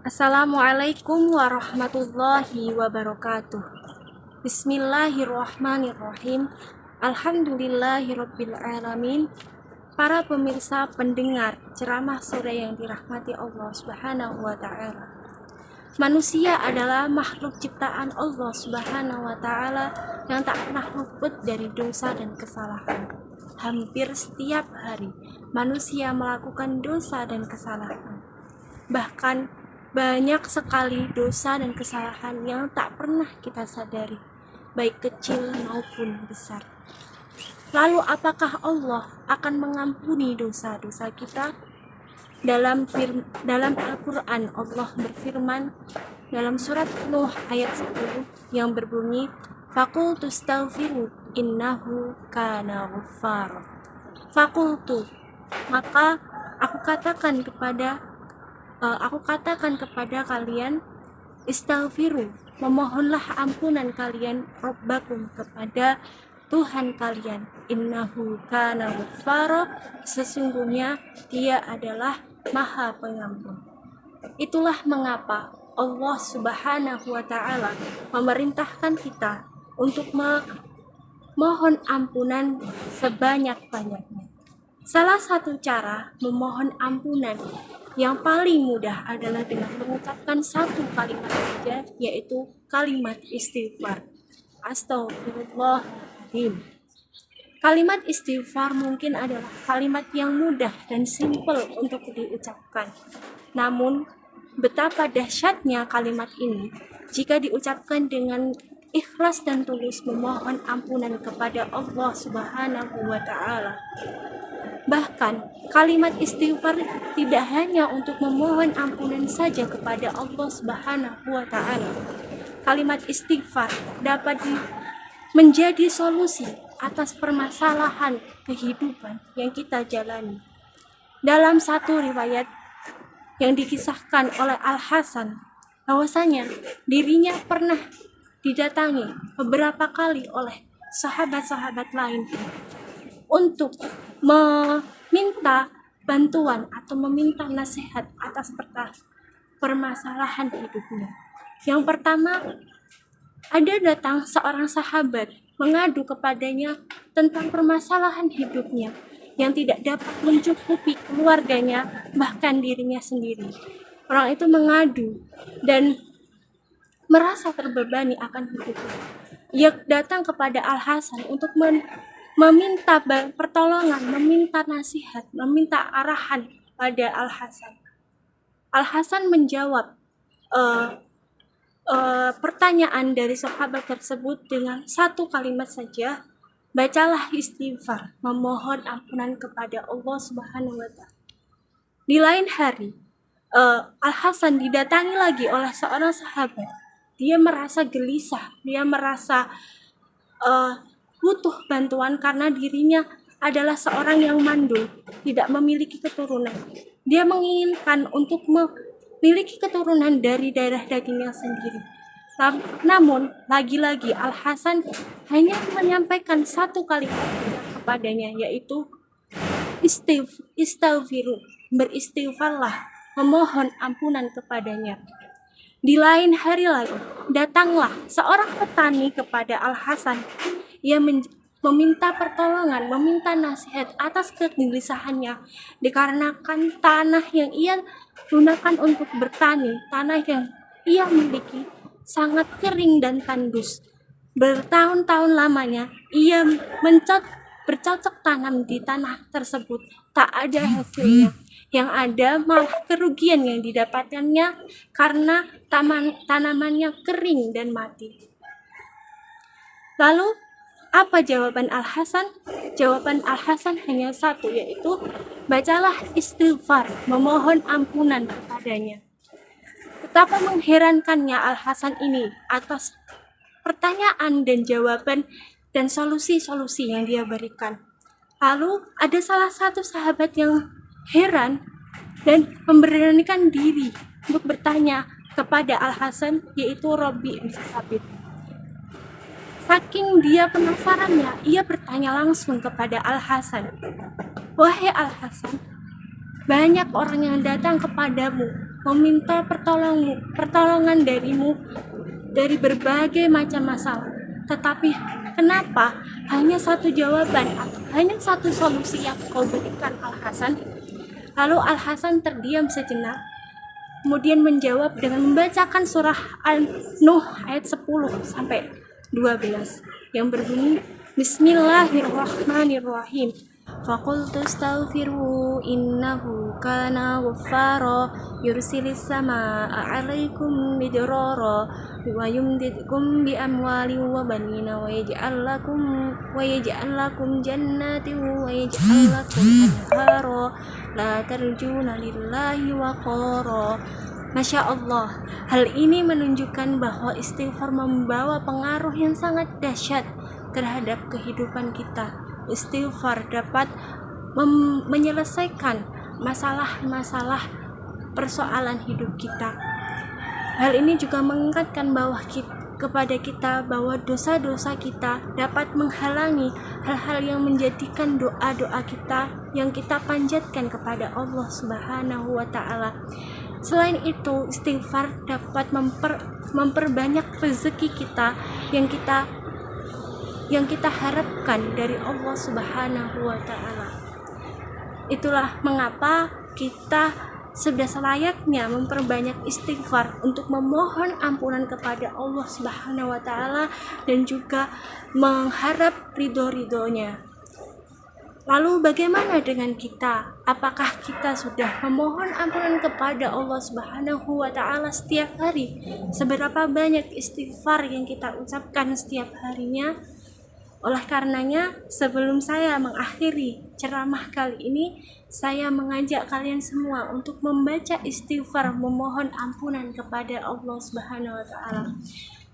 Assalamualaikum warahmatullahi wabarakatuh. Bismillahirrahmanirrahim. Alhamdulillahirabbil alamin. Para pemirsa pendengar ceramah sore yang dirahmati Allah Subhanahu wa taala. Manusia adalah makhluk ciptaan Allah Subhanahu wa taala yang tak pernah luput dari dosa dan kesalahan. Hampir setiap hari manusia melakukan dosa dan kesalahan. Bahkan banyak sekali dosa dan kesalahan yang tak pernah kita sadari, baik kecil maupun besar. Lalu apakah Allah akan mengampuni dosa-dosa kita? Dalam Al-Quran Allah berfirman dalam surat Nuh ayat 10 yang berbunyi, Faqultu astaghfiru innahu kana ghaffara. Faqultu, maka aku katakan kepada kalian, istaghfiru, memohonlah ampunan kalian, rabbakum, kepada Tuhan kalian, innahu kana ghaffara, sesungguhnya Dia adalah Maha Pengampun. Itulah mengapa Allah Subhanahu wa taala memerintahkan kita untuk memohon ampunan sebanyak-banyaknya. Salah satu cara memohon ampunan yang paling mudah adalah dengan mengucapkan satu kalimat saja, yaitu kalimat istighfar. Astagfirullahaladzim. Kalimat istighfar mungkin adalah kalimat yang mudah dan simpel untuk diucapkan. Namun, betapa dahsyatnya kalimat ini jika diucapkan dengan ikhlas dan tulus memohon ampunan kepada Allah Subhanahu wa taala. Bahkan, kalimat istighfar tidak hanya untuk memohon ampunan saja kepada Allah Subhanahu wa taala. Kalimat istighfar dapat menjadi solusi atas permasalahan kehidupan yang kita jalani. Dalam satu riwayat yang dikisahkan oleh Al-Hasan, bahwasanya dirinya pernah didatangi beberapa kali oleh sahabat-sahabat lain untuk meminta bantuan atau meminta nasihat atas permasalahan hidupnya. Yang pertama, ada datang seorang sahabat mengadu kepadanya tentang permasalahan hidupnya yang tidak dapat mencukupi keluarganya, bahkan dirinya sendiri. Orang itu mengadu dan merasa terbebani akan hidupnya. Ia datang kepada Al-Hasan untuk meminta pertolongan, meminta nasihat, meminta arahan pada Al-Hasan. Al-Hasan menjawab pertanyaan dari sahabat tersebut dengan satu kalimat saja, bacalah istighfar, memohon ampunan kepada Allah Subhanahu wa taala. Di lain hari, Al-Hasan didatangi lagi oleh seorang sahabat. Dia merasa gelisah, dia merasa butuh bantuan karena dirinya adalah seorang yang mandul, tidak memiliki keturunan. Dia menginginkan untuk memiliki keturunan dari darah dagingnya sendiri. Namun, lagi-lagi Al-Hasan hanya menyampaikan satu kalimat kepadanya, yaitu istaghfiru, beristighfarlah, memohon ampunan kepadanya. Di lain hari lagi, datanglah seorang petani kepada Al-Hasan. Ia meminta pertolongan, meminta nasihat atas kegelisahannya dikarenakan tanah yang ia gunakan untuk bertani, tanah yang ia miliki sangat kering dan tandus. Bertahun-tahun lamanya ia bercocok tanam di tanah tersebut, tak ada hasilnya. Yang ada malah kerugian yang didapatkannya karena tanamannya kering dan mati. Lalu apa jawaban Al-Hasan? Jawaban Al-Hasan hanya satu, yaitu bacalah istighfar, memohon ampunan kepadanya. Betapa mengherankannya Al-Hasan ini atas pertanyaan dan jawaban dan solusi-solusi yang dia berikan. Lalu ada salah satu sahabat yang heran dan memberanikan diri untuk bertanya kepada Al-Hasan, yaitu Rabi' bin Sabit. Saking dia penasarannya, ia bertanya langsung kepada Al-Hasan, wahai Al-Hasan, banyak orang yang datang kepadamu meminta pertolongan darimu dari berbagai macam masalah. Tetapi kenapa hanya satu jawaban atau hanya satu solusi yang kau berikan Al-Hasan? Lalu Al-Hasan terdiam sejenak, kemudian menjawab dengan membacakan surah An-Nuh ayat 10 sampai 12 yang berbunyi, Bismillahirrahmanirrahim. Faqultu astaghfiru innahu kana ghaffara yursilis samaa'a 'alaikum midrara wa yumdidkum bi amwalin wa banina wa yaj'al lakum jannatin wa yaj'al lakum anhara la tarjuna lillahi waqara. Masya Allah, hal ini menunjukkan bahwa istighfar membawa pengaruh yang sangat dahsyat terhadap kehidupan kita. Istighfar dapat menyelesaikan masalah-masalah persoalan hidup kita. Hal ini juga mengingatkan kepada kita bahwa dosa-dosa kita dapat menghalangi hal-hal yang menjadikan doa-doa kita yang kita panjatkan kepada Allah Subhanahu wa Ta'ala. Selain itu, istighfar dapat memperbanyak rezeki kita yang kita harapkan dari Allah Subhanahu wa Ta'ala. Itulah mengapa kita sudah selayaknya memperbanyak istighfar untuk memohon ampunan kepada Allah Subhanahu wa Ta'ala dan juga mengharap ridho-ridhonya. Lalu bagaimana dengan kita? Apakah kita sudah memohon ampunan kepada Allah Subhanahu wa Ta'ala setiap hari? Seberapa banyak istighfar yang kita ucapkan setiap harinya? Oleh karenanya, sebelum saya mengakhiri ceramah kali ini, saya mengajak kalian semua untuk membaca istighfar, memohon ampunan kepada Allah Subhanahu wa Ta'ala.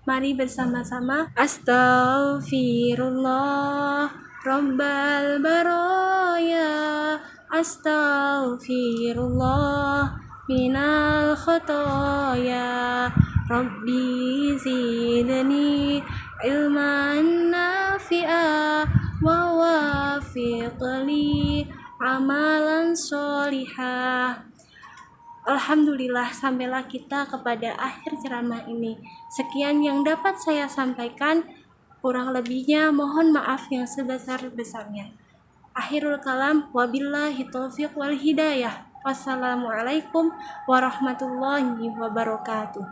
Mari bersama-sama. Astaghfirullah Rabbal baraya, astaghfirullah minal khotoya, Rabbi zidni ilman nafi'a wa wafiqli amalan sholihah. Alhamdulillah, sampailah kita kepada akhir ceramah ini. Sekian yang dapat saya sampaikan. Kurang lebihnya mohon maaf yang sebesar-besarnya. Akhirul kalam, wabillahi taufiq wal hidayah. Wassalamualaikum warahmatullahi wabarakatuh.